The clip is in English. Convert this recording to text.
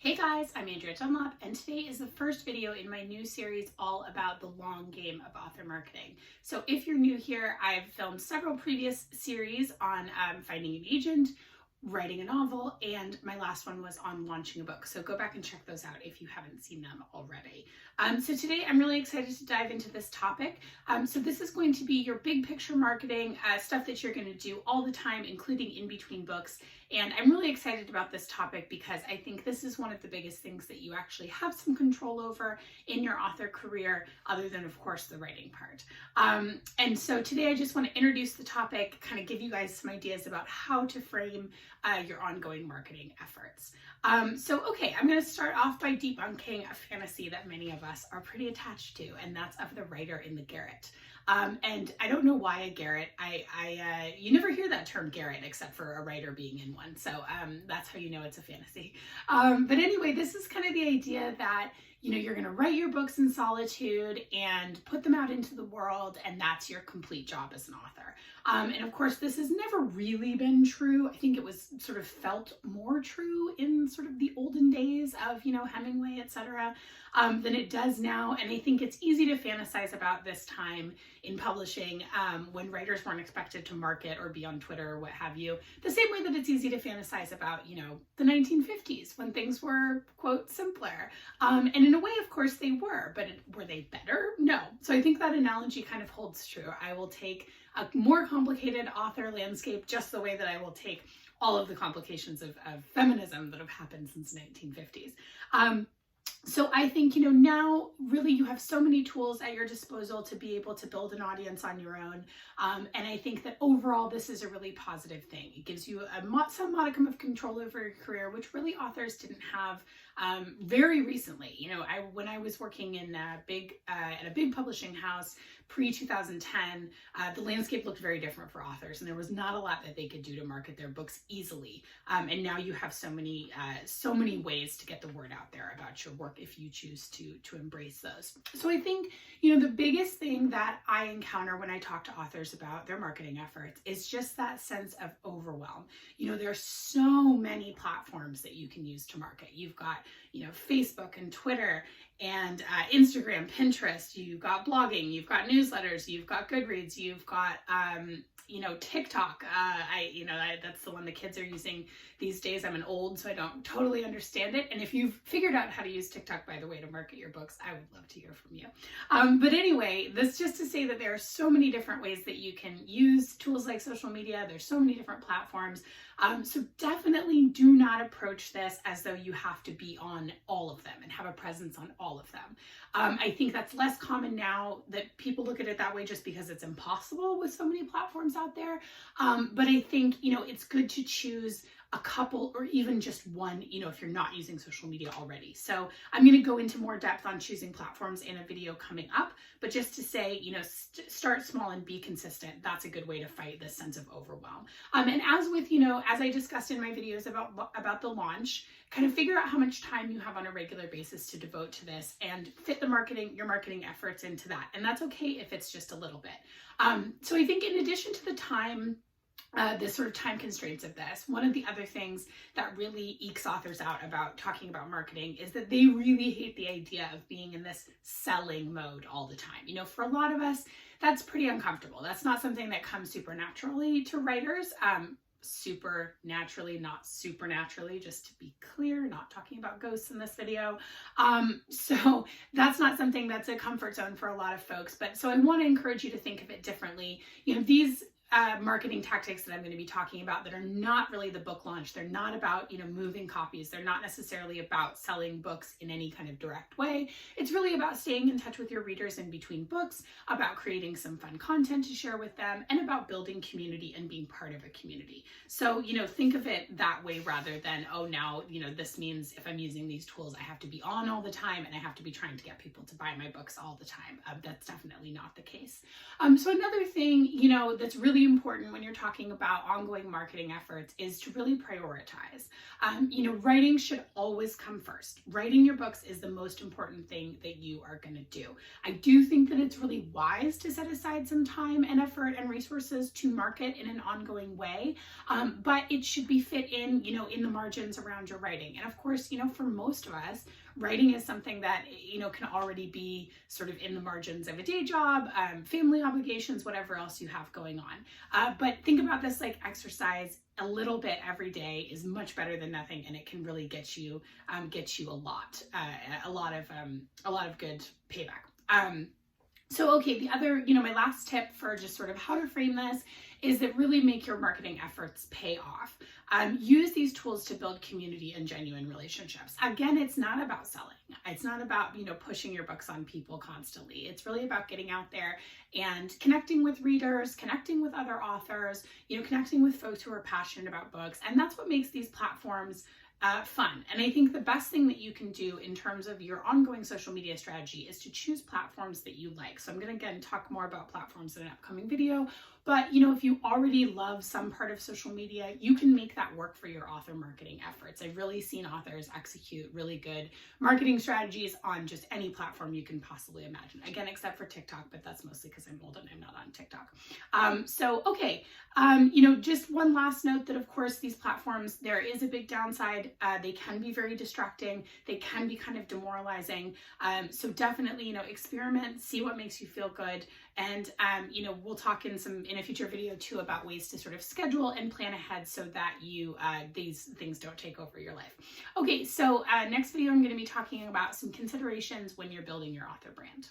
Hey guys, I'm Andrea Dunlop, and today is the first video in my new series all about the long game of author marketing. So if you're new here, I've filmed several previous series on finding an agent, writing a novel, and my last one was on launching a book. So go back and check those out if you haven't seen them already. So today I'm really excited to dive into this topic. So this is going to be your big picture marketing, stuff that you're going to do all the time, including in between books. And I'm really excited about this topic because I think this is one of the biggest things that you actually have some control over in your author career, other than, of course, the writing part. And so today I just want to introduce the topic, kind of give you guys some ideas about how to frame your ongoing marketing efforts. Okay, I'm going to start off by debunking a fantasy that many of us are pretty attached to, and that's of the writer in the garret. And I don't know why a garret. You never hear that term garret except for a writer being in one. So that's how you know it's a fantasy. But anyway, this is kind of the idea that you're going to write your books in solitude and put them out into the world, and that's your complete job as an author. And of course, this has never really been true. I think it was sort of felt more true in sort of the olden days of, Hemingway, etc., than it does now. And I think it's easy to fantasize about this time in publishing when writers weren't expected to market or be on Twitter or what have you, the same way that it's easy to fantasize about, the 1950s when things were, quote, simpler. And in a way, of course, they were, but were they better? No. So I think that analogy kind of holds true. I will take a more complicated author landscape just the way that I will take all of the complications of feminism that have happened since the 1950s. So I think, now really you have so many tools at your disposal to be able to build an audience on your own. And I think that overall, this is a really positive thing. It gives you some modicum of control over your career, which really authors didn't have very recently. When I was working in at a big publishing house pre-2010, the landscape looked very different for authors, and there was not a lot that they could do to market their books easily. And now you have so many ways to get the word out there about your work if you choose to embrace those. So I think, the biggest thing that I encounter when I talk to authors about their marketing efforts is just that sense of overwhelm. There are so many platforms that you can use to market. You've got, Facebook and Twitter and Instagram, Pinterest, you've got blogging, you've got newsletters, you've got Goodreads, you've got, TikTok. That's the one the kids are using these days. I'm an old, so I don't totally understand it. And if you've figured out how to use TikTok, by the way, to market your books, I would love to hear from you. But anyway, this just to say that there are so many different ways that you can use tools like social media. There's so many different platforms. So definitely do not approach this as though you have to be on all of them and have a presence on all of them. I think that's less common now that people look at it that way just because it's impossible with so many platforms out there. But I think, it's good to choose a couple or even just one, if you're not using social media already. So I'm going to go into more depth on choosing platforms in a video coming up, but just to say, start small and be consistent. That's a good way to fight this sense of overwhelm. And as with, as I discussed in my videos about the launch, kind of figure out how much time you have on a regular basis to devote to this and fit your marketing efforts into that. And that's okay if it's just a little bit. So I think in addition to the time, the sort of time constraints of this, one of the other things that really ekes authors out about talking about marketing is that they really hate the idea of being in this selling mode all the time. For a lot of us, that's pretty uncomfortable. That's not something that comes supernaturally to writers. Supernaturally, not supernaturally, just to be clear, not talking about ghosts in this video. So that's not something that's a comfort zone for a lot of folks. But so I want to encourage you to think of it differently. These marketing tactics that I'm going to be talking about that are not really the book launch. They're not about, moving copies. They're not necessarily about selling books in any kind of direct way. It's really about staying in touch with your readers in between books, about creating some fun content to share with them, and about building community and being part of a community. So, think of it that way rather than, oh, now, this means if I'm using these tools, I have to be on all the time and I have to be trying to get people to buy my books all the time. That's definitely not the case. So another thing, that's really really important when you're talking about ongoing marketing efforts is to really prioritize. Writing should always come first. Writing your books is the most important thing that you are going to do. I do think that it's really wise to set aside some time and effort and resources to market in an ongoing way, but it should be fit in the margins around your writing. And of course, for most of us, writing is something that, can already be sort of in the margins of a day job, family obligations, whatever else you have going on. But think about this like exercise. A little bit every day is much better than nothing, and it can really get you a lot of good payback. So, okay, the other, my last tip for just sort of how to frame this is that really make your marketing efforts pay off. Use these tools to build community and genuine relationships. Again, it's not about selling. It's not about, pushing your books on people constantly. It's really about getting out there and connecting with readers, connecting with other authors, connecting with folks who are passionate about books. And that's what makes these platforms fun. And I think the best thing that you can do in terms of your ongoing social media strategy is to choose platforms that you like. So I'm going to again talk more about platforms in an upcoming video. But if you already love some part of social media, you can make that work for your author marketing efforts. I've really seen authors execute really good marketing strategies on just any platform you can possibly imagine. Again, except for TikTok, but that's mostly because I'm old and I'm not on TikTok. Just one last note that of course these platforms, there is a big downside. They can be very distracting. They can be kind of demoralizing. So definitely, experiment, see what makes you feel good. And, we'll talk in a future video too about ways to sort of schedule and plan ahead so that these things don't take over your life. Okay, so next video, I'm going to be talking about some considerations when you're building your author brand.